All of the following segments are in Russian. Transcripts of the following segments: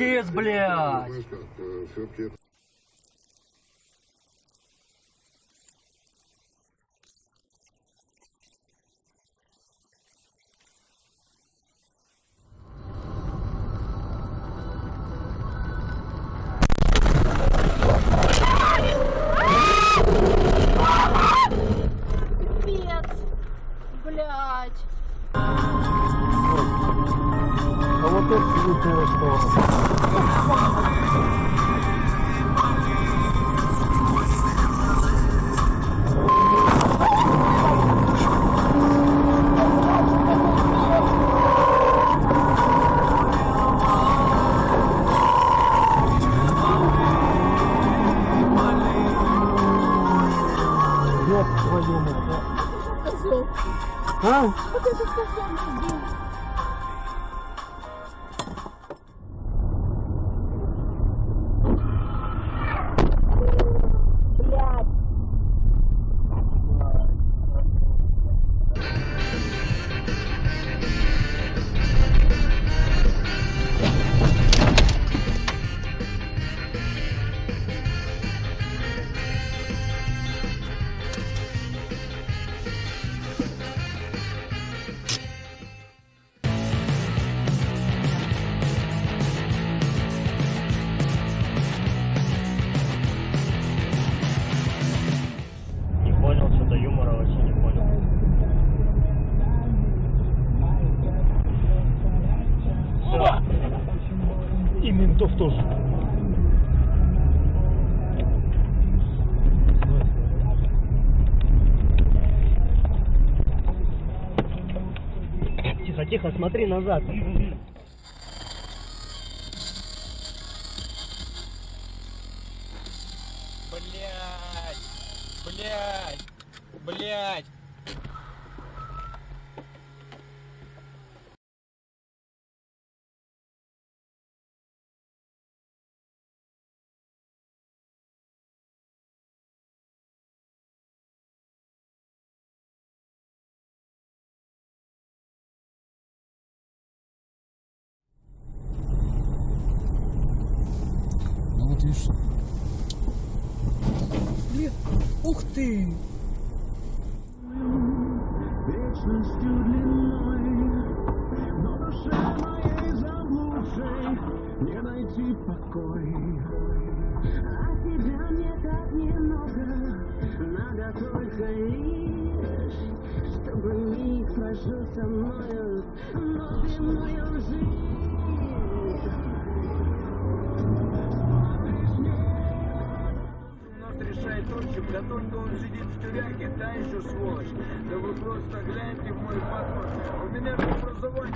Пиздец, блядь. Пипец, блядь. А вот тут сидит его сторону. Ёб твою мать. А? Вот это козел был. Блядь. Не понял, что-то юмора вообще не понял. И ментов тоже. Тихо, тихо, смотри назад. Блять! Ну вот видишь. Ух ты! Вечностью длиной, но душе моей заблудшей не найти покой. А тебя мне так немного, надо только лишь, чтобы миг прожил со мною вновь мою жизнь. Решает отчим, да только он сидит в тюряге, та еще сволочь. Да вы просто гляньте в мой паспорт. У меня же образование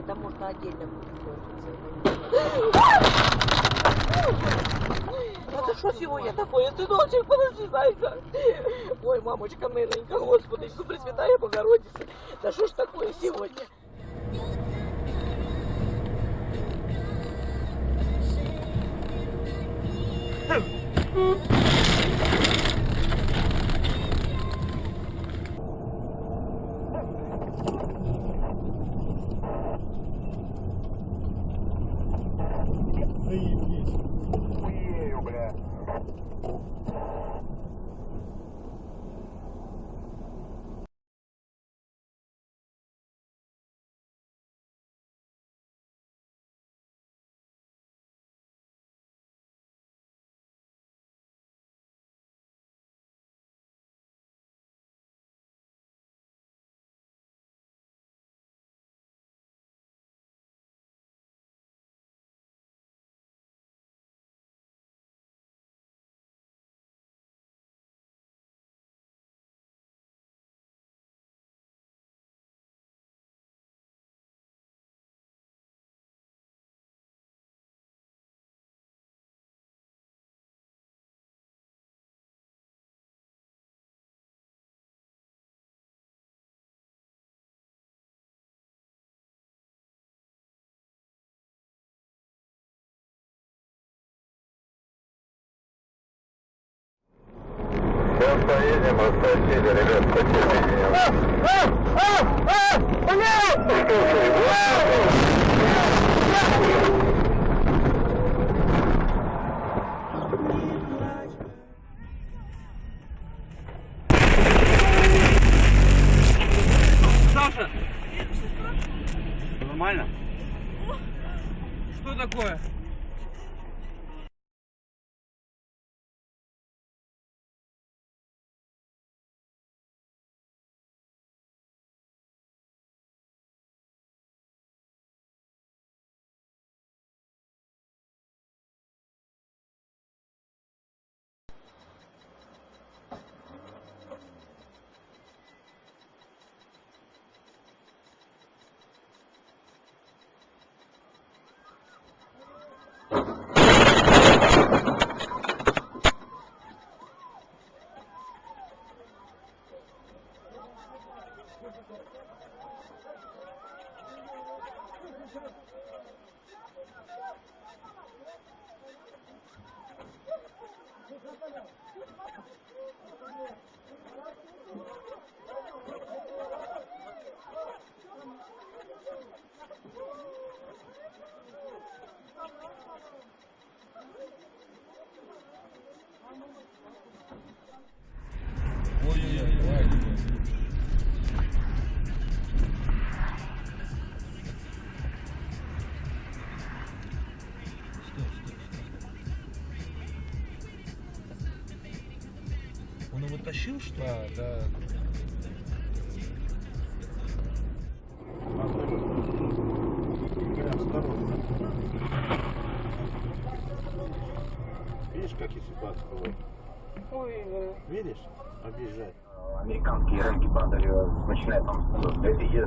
Это можно отдельно Это что сегодня такое? Сыночек, подожди, зайка. Ой, мамочка миленька, Господи, что Пресвятая Богородица. Да что ж такое сегодня? Сейчас поедем, расспросили, ребят, Саша! Нормально? Что такое? Он его тащил, что ли? Да. Осторожно. Видишь, какие ситуации бывают? Видишь? Объезжай. Американские рынки падали, начиная там с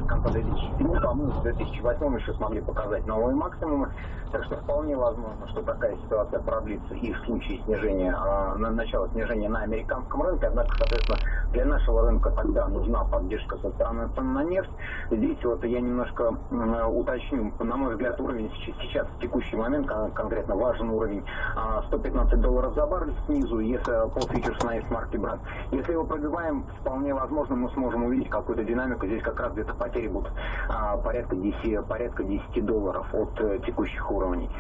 конца 2007, по-моему, с 2008 еще смогли показать новые максимумы. Так что вполне возможно, что такая ситуация продлится и в случае снижения, начала снижения на американском рынке. Однако, соответственно, для нашего рынка тогда нужна поддержка со стороны цен на нефть. Здесь вот я немножко уточню. На мой взгляд, уровень сейчас, в текущий момент, конкретно важен уровень $115 за баррель снизу, если по фьючерсу на нефть брать. Если его пробиваем, вполне возможно, мы сможем увидеть какую-то динамику. Здесь как раз где-то потери будут порядка $10 от текущих уровней.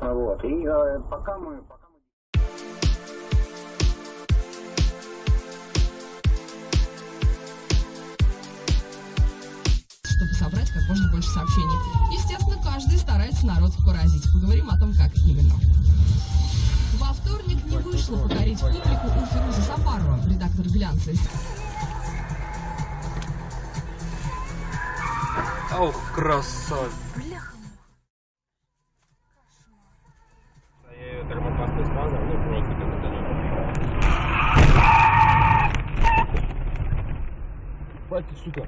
Вот. И пока мы... Чтобы собрать как можно больше сообщений. Естественно, каждый старается народ поразить. Поговорим о том, как именно. Во вторник не вышло покорить публику у Фируза Сафарова, редактор «Глянца». Ох, красавец. Я ее термопастой смазал, ну просто как это не... Хватит, сука.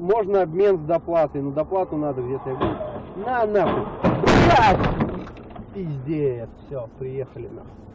Можно обмен с доплатой, но доплату надо где-то. На нахуй. Блядь! Пиздец. Все, приехали нахуй.